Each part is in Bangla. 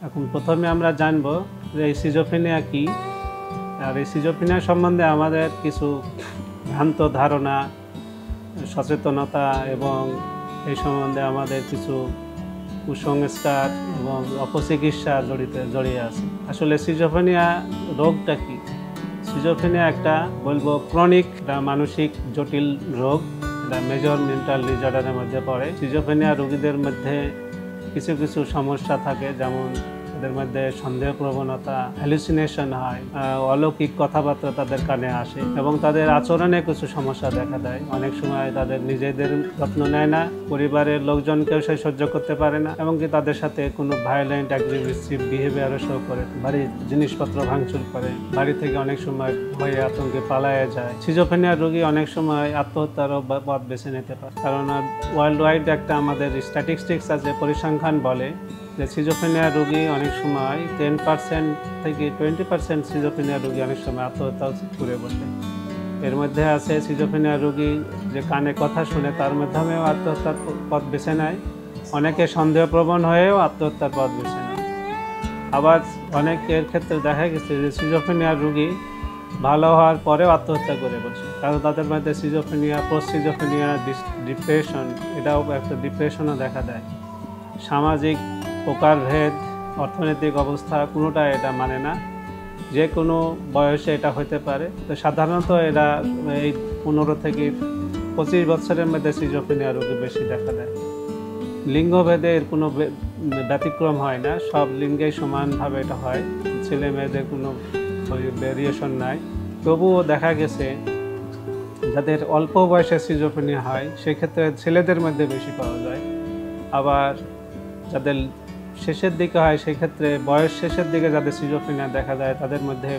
এখন প্রথমে আমরা জানব যে এই সিজোফ্রেনিয়া কি, আর এই সিজোফ্রেনিয়া সম্বন্ধে আমাদের কিছু ভ্রান্ত ধারণা, সচেতনতা এবং এই সম্বন্ধে আমাদের কিছু কুসংস্কার এবং অপচিকিৎসা জড়িয়ে আছে। আসলে সিজোফ্রেনিয়া রোগটা কি? সিজোফ্রেনিয়া একটা বলবো ক্রনিক মানসিক জটিল রোগ, এটা মেজর মেন্টাল ডিসঅর্ডারের মধ্যে পড়ে। সিজোফ্রেনিয়া রোগীদের মধ্যে কিছু কিছু সমস্যা থাকে, যেমন তাদের মধ্যে সন্দেহ প্রবণতা, হ্যালুসিনেশন হয়, অলৌকিক কথাবার্তা তাদের কানে আসে এবং তাদের আচরণে কিছু সমস্যা দেখা দেয়। অনেক সময় তাদের নিজেদের যত্ন নেয় না, পরিবারের লোকজনকেও সে সহ্য করতে পারে না, এমনকি তাদের সাথে কোনো ভায়োলেন্ট অ্যাগ্রেসিভ বিহেভিয়ারও শো করে, বাড়ির জিনিসপত্র ভাঙচুর করে, বাড়ি থেকে অনেক সময় ভয়ে আতঙ্কে পালায়ে যায়। সিজোফ্রেনিয়া রোগী অনেক সময় আত্মহত্যারও পথ বেছে নিতে পারে, কারণ ওয়ার্ল্ড ওয়াইড একটা আমাদের স্ট্যাটিস্টিক্স আছে, পরিসংখ্যান বলে যে সিজোফ্রেনিয়া রোগী অনেক সময় 10% থেকে 20% সিজোফ্রেনিয়া রোগী অনেক সময় আত্মহত্যা করে বসে। এর মধ্যে আছে সিজোফ্রেনিয়া রোগী যে কানে কথা শুনে তার মাধ্যমেও আত্মহত্যার পথ বেছে নেয়, অনেকে সন্দেহপ্রবণ হয়েও আত্মহত্যার পথ বেছে নেয়। আবার অনেকের ক্ষেত্রে দেখা গেছে যে সিজোফ্রেনিয়া রোগী ভালো হওয়ার পরেও আত্মহত্যা করে বসে, কারণ তাদের মধ্যে সিজোফ্রেনিয়া, পোস্ট সিজোফ্রেনিয়া, ডিপ্রেশন, এটাও একটা ডিপ্রেশনও দেখা দেয়। সামাজিক প্রকারভেদ, অর্থনৈতিক অবস্থা কোনোটা এটা মানে না, যে কোনো বয়সে এটা হতে পারে। তো সাধারণত এরা এই 15 থেকে 25 বছরের মধ্যে সিজোফ্রেনিয়া রোগী বেশি দেখা দেয়। লিঙ্গভেদে এর কোনো ব্যতিক্রম হয় না, সব লিঙ্গেই সমানভাবে এটা হয়, ছেলে মেয়েদের কোনো ভেরিয়েশন নাই। তবুও দেখা গেছে যাদের অল্প বয়সে সিজোফ্রেনিয়া হয় সেক্ষেত্রে ছেলেদের মধ্যে বেশি পাওয়া যায়, আবার যাদের শেষের দিকে হয় সেক্ষেত্রে বয়স শেষের দিকে যাদের সিজোফ্রেনিয়া দেখা যায় তাদের মধ্যে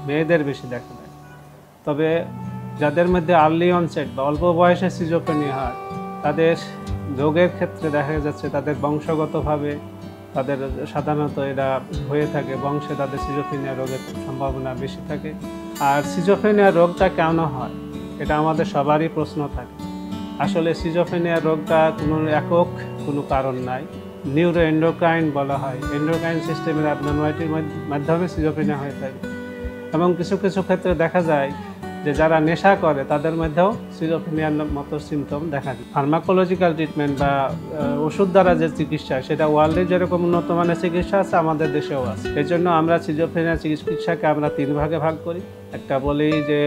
মেয়েদের বেশি দেখা যায়। তবে যাদের মধ্যে আর্লি অনসেট বা অল্প বয়সে সিজোফ্রেনিয়া হয় তাদের রোগের ক্ষেত্রে দেখা যাচ্ছে তাদের বংশগতভাবে তাদের সাধারণত এরা হয়ে থাকে, বংশে তাদের সিজোফ্রেনিয়া রোগের সম্ভাবনা বেশি থাকে। আর সিজোফ্রেনিয়া রোগটা কেন হয় এটা আমাদের সবারই প্রশ্ন থাকে। আসলে সিজোফ্রেনিয়া রোগটা কোনো একক কোনো কারণ নাই, নিউরো এন্ডোক্রাইন বলা হয়, এন্ডোক্রাইন সিস্টেমের অ্যাবনর্মালিটির মাধ্যমে সিজোফ্রেনিয়া হয়ে থাকে। এবং কিছু কিছু ক্ষেত্রে দেখা যায় যে যারা নেশা করে তাদের মধ্যেও সিজোফ্রেনিয়ার মতো সিমটম দেখা যায়। ফার্মাকোলজিক্যাল ট্রিটমেন্ট বা ওষুধ দ্বারা যে চিকিৎসা, সেটা ওয়ার্ল্ডে যেরকম উন্নত মানের চিকিৎসা আছে আমাদের দেশেও আছে। এই জন্য আমরা সিজোফ্রেনিয়া চিকিৎসাকে আমরা 3 ভাগে ভাগ করি। একটা বলি যে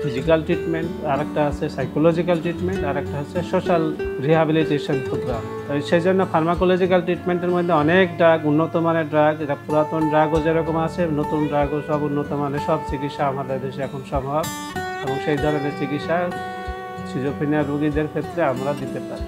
ফিজিক্যাল ট্রিটমেন্ট, আর একটা আছে সাইকোলজিক্যাল ট্রিটমেন্ট, আর একটা হচ্ছে সোশ্যাল রিহ্যাবিলিটেশন প্রোগ্রাম। তো সেই জন্য ফার্মাকোলজিক্যাল ট্রিটমেন্টের মধ্যে অনেক ড্রাগ, উন্নত মানের ড্রাগ, এটা পুরাতন ড্রাগও যেরকম আছে, নতুন ড্রাগও সব উন্নত মানের, সব চিকিৎসা আমাদের দেশে এখন সম্ভব এবং সেই ধরনের চিকিৎসা সিজোফ্রেনিয়া রোগীদের ক্ষেত্রে আমরা দিতে পারি।